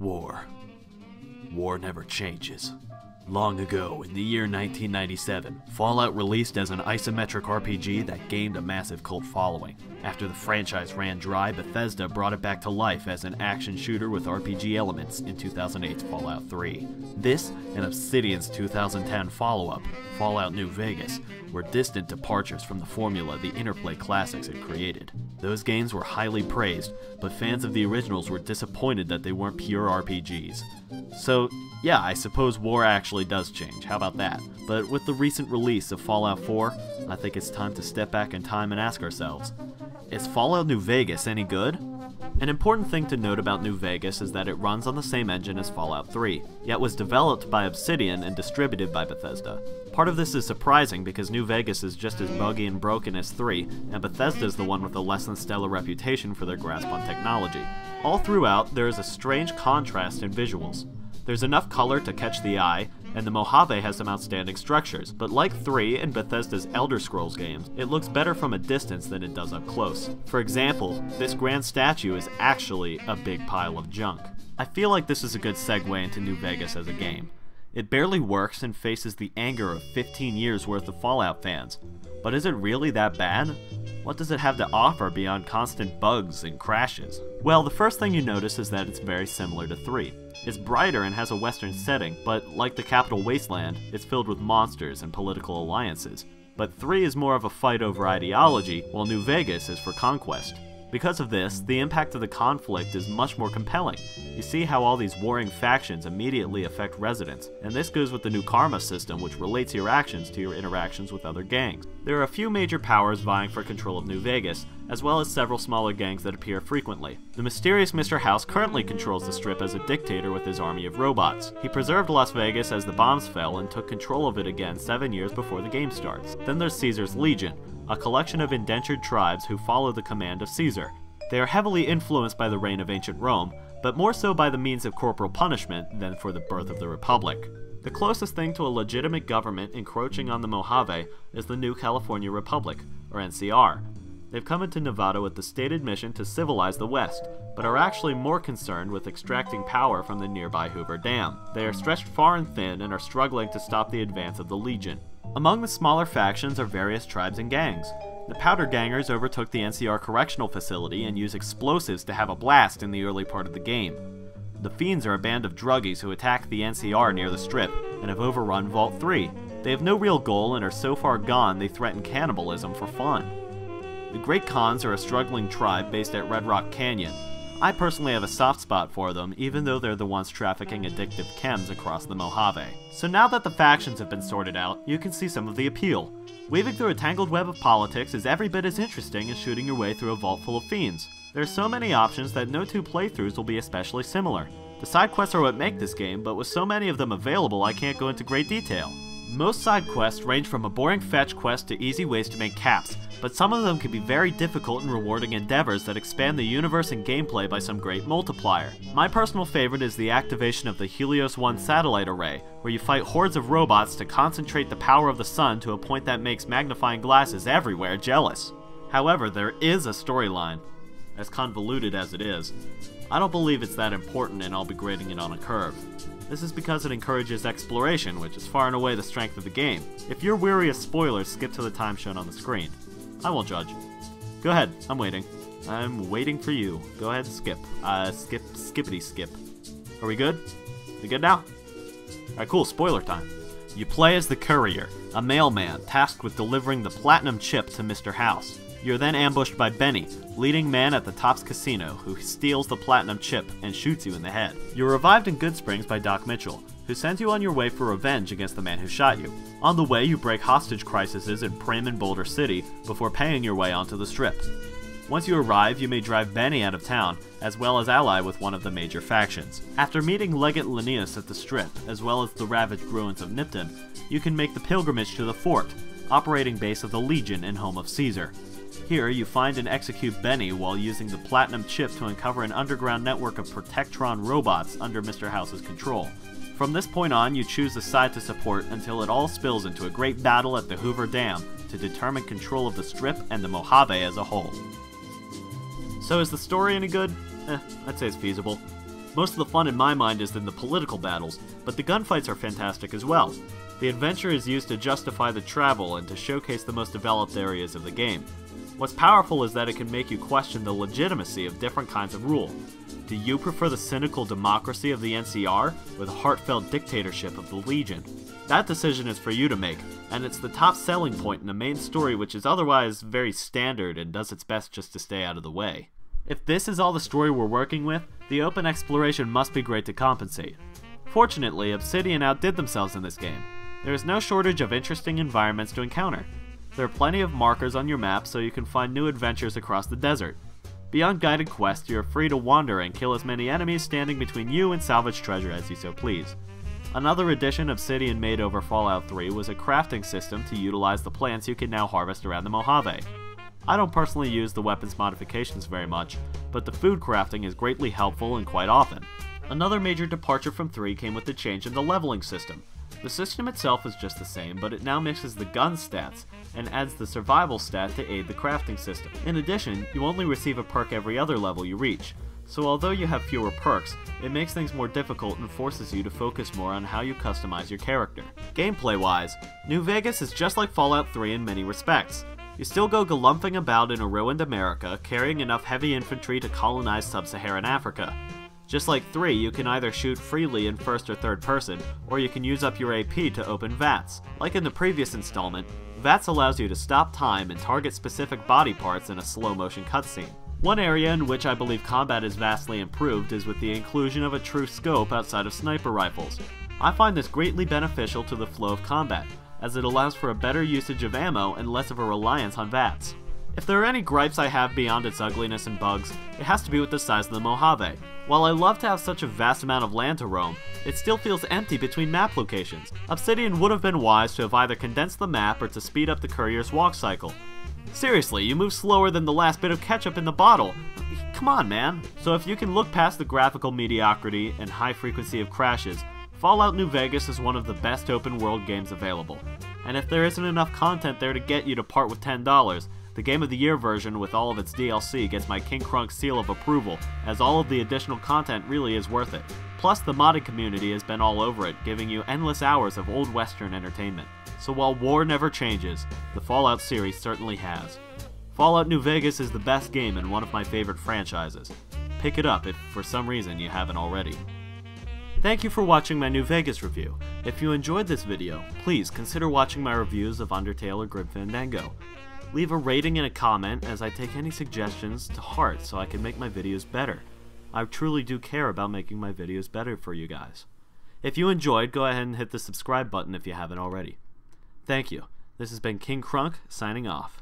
War. War never changes. Long ago, in the year 1997, Fallout released as an isometric RPG that gained a massive cult following. After the franchise ran dry, Bethesda brought it back to life as an action shooter with RPG elements in 2008's Fallout 3. This, and Obsidian's 2010 follow-up, Fallout New Vegas, were distant departures from the formula the Interplay classics had created. Those games were highly praised, but fans of the originals were disappointed that they weren't pure RPGs. So, yeah, I suppose war actually does change, how about that? But with the recent release of Fallout 4, I think it's time to step back in time and ask ourselves, is Fallout New Vegas any good? An important thing to note about New Vegas is that it runs on the same engine as Fallout 3, yet was developed by Obsidian and distributed by Bethesda. Part of this is surprising because New Vegas is just as buggy and broken as 3, and Bethesda is the one with a less than stellar reputation for their grasp on technology. All throughout, there is a strange contrast in visuals. There's enough color to catch the eye, and the Mojave has some outstanding structures, but like 3 and Bethesda's Elder Scrolls games, it looks better from a distance than it does up close. For example, this grand statue is actually a big pile of junk. I feel like this is a good segue into New Vegas as a game. It barely works and faces the anger of 15 years worth of Fallout fans. But is it really that bad? What does it have to offer beyond constant bugs and crashes? Well, the first thing you notice is that it's very similar to 3. It's brighter and has a western setting, but like the capital Wasteland, it's filled with monsters and political alliances. But 3 is more of a fight over ideology, while New Vegas is for conquest. Because of this, the impact of the conflict is much more compelling. You see how all these warring factions immediately affect residents, and this goes with the new karma system which relates your actions to your interactions with other gangs. There are a few major powers vying for control of New Vegas, as well as several smaller gangs that appear frequently. The mysterious Mr. House currently controls the Strip as a dictator with his army of robots. He preserved Las Vegas as the bombs fell and took control of it again 7 years before the game starts. Then there's Caesar's Legion, a collection of indentured tribes who follow the command of Caesar. They are heavily influenced by the reign of ancient Rome, but more so by the means of corporal punishment than for the birth of the Republic. The closest thing to a legitimate government encroaching on the Mojave is the New California Republic, or NCR. They've come into Nevada with the stated mission to civilize the West, but are actually more concerned with extracting power from the nearby Hoover Dam. They are stretched far and thin and are struggling to stop the advance of the Legion. Among the smaller factions are various tribes and gangs. The Powder Gangers overtook the NCR Correctional Facility and use explosives to have a blast in the early part of the game. The Fiends are a band of druggies who attack the NCR near the Strip and have overrun Vault 3. They have no real goal and are so far gone they threaten cannibalism for fun. The Great Khans are a struggling tribe based at Red Rock Canyon. I personally have a soft spot for them, even though they're the ones trafficking addictive chems across the Mojave. So now that the factions have been sorted out, you can see some of the appeal. Weaving through a tangled web of politics is every bit as interesting as shooting your way through a vault full of fiends. There are so many options that no two playthroughs will be especially similar. The side quests are what make this game, but with so many of them available I can't go into great detail. Most side quests range from a boring fetch quest to easy ways to make caps, but some of them can be very difficult and rewarding endeavors that expand the universe and gameplay by some great multiplier. My personal favorite is the activation of the Helios 1 satellite array, where you fight hordes of robots to concentrate the power of the sun to a point that makes magnifying glasses everywhere jealous. However, there is a storyline. As convoluted as it is, I don't believe it's that important and I'll be grading it on a curve. This is because it encourages exploration, which is far and away the strength of the game. If you're weary of spoilers, skip to the time shown on the screen. I won't judge. Go ahead, I'm waiting. I'm waiting for you. Go ahead, skip. Skippity skip. Are we good? We good now? Alright, cool, spoiler time. You play as the Courier, a mailman tasked with delivering the Platinum Chip to Mr. House. You're then ambushed by Benny, leading man at the Tops Casino, who steals the Platinum Chip and shoots you in the head. You're revived in Good Springs by Doc Mitchell, who sends you on your way for revenge against the man who shot you. On the way, you break hostage crises in Prim and Boulder City before paying your way onto the Strip. Once you arrive, you may drive Benny out of town, as well as ally with one of the major factions. After meeting Legate Linnaeus at the Strip, as well as the ravaged ruins of Nipton, you can make the pilgrimage to the fort, operating base of the Legion and home of Caesar. Here, you find and execute Benny while using the Platinum Chip to uncover an underground network of Protectron robots under Mr. House's control. From this point on, you choose the side to support until it all spills into a great battle at the Hoover Dam to determine control of the Strip and the Mojave as a whole. So is the story any good? I'd say it's feasible. Most of the fun in my mind is in the political battles, but the gunfights are fantastic as well. The adventure is used to justify the travel and to showcase the most developed areas of the game. What's powerful is that it can make you question the legitimacy of different kinds of rule. Do you prefer the cynical democracy of the NCR or the heartfelt dictatorship of the Legion? That decision is for you to make, and it's the top selling point in a main story which is otherwise very standard and does its best just to stay out of the way. If this is all the story we're working with, the open exploration must be great to compensate. Fortunately, Obsidian outdid themselves in this game. There is no shortage of interesting environments to encounter. There are plenty of markers on your map so you can find new adventures across the desert. Beyond guided quests, you are free to wander and kill as many enemies standing between you and salvage treasure as you so please. Another addition Obsidian made over Fallout 3 was a crafting system to utilize the plants you can now harvest around the Mojave. I don't personally use the weapons modifications very much, but the food crafting is greatly helpful and quite often. Another major departure from 3 came with the change in the leveling system. The system itself is just the same, but it now mixes the gun stats and adds the survival stat to aid the crafting system. In addition, you only receive a perk every other level you reach, so although you have fewer perks, it makes things more difficult and forces you to focus more on how you customize your character. Gameplay-wise, New Vegas is just like Fallout 3 in many respects. You still go galumphing about in a ruined America, carrying enough heavy infantry to colonize sub-Saharan Africa. Just like 3, you can either shoot freely in first or third person, or you can use up your AP to open VATS. Like in the previous installment, VATS allows you to stop time and target specific body parts in a slow-motion cutscene. One area in which I believe combat is vastly improved is with the inclusion of a true scope outside of sniper rifles. I find this greatly beneficial to the flow of combat, as it allows for a better usage of ammo and less of a reliance on VATS. If there are any gripes I have beyond its ugliness and bugs, it has to be with the size of the Mojave. While I love to have such a vast amount of land to roam, it still feels empty between map locations. Obsidian would have been wise to have either condensed the map or to speed up the courier's walk cycle. Seriously, you move slower than the last bit of ketchup in the bottle. Come on, man. So if you can look past the graphical mediocrity and high frequency of crashes, Fallout New Vegas is one of the best open world games available. And if there isn't enough content there to get you to part with $10, the Game of the Year version with all of its DLC gets my King Crunk seal of approval, as all of the additional content really is worth it. Plus, the modding community has been all over it, giving you endless hours of old western entertainment. So while war never changes, the Fallout series certainly has. Fallout New Vegas is the best game and one of my favorite franchises. Pick it up if for some reason you haven't already. Thank you for watching my New Vegas review. If you enjoyed this video, please consider watching my reviews of Undertale or Grim Fandango. Leave a rating and a comment, as I take any suggestions to heart so I can make my videos better. I truly do care about making my videos better for you guys. If you enjoyed, go ahead and hit the subscribe button if you haven't already. Thank you. This has been King Crunk, signing off.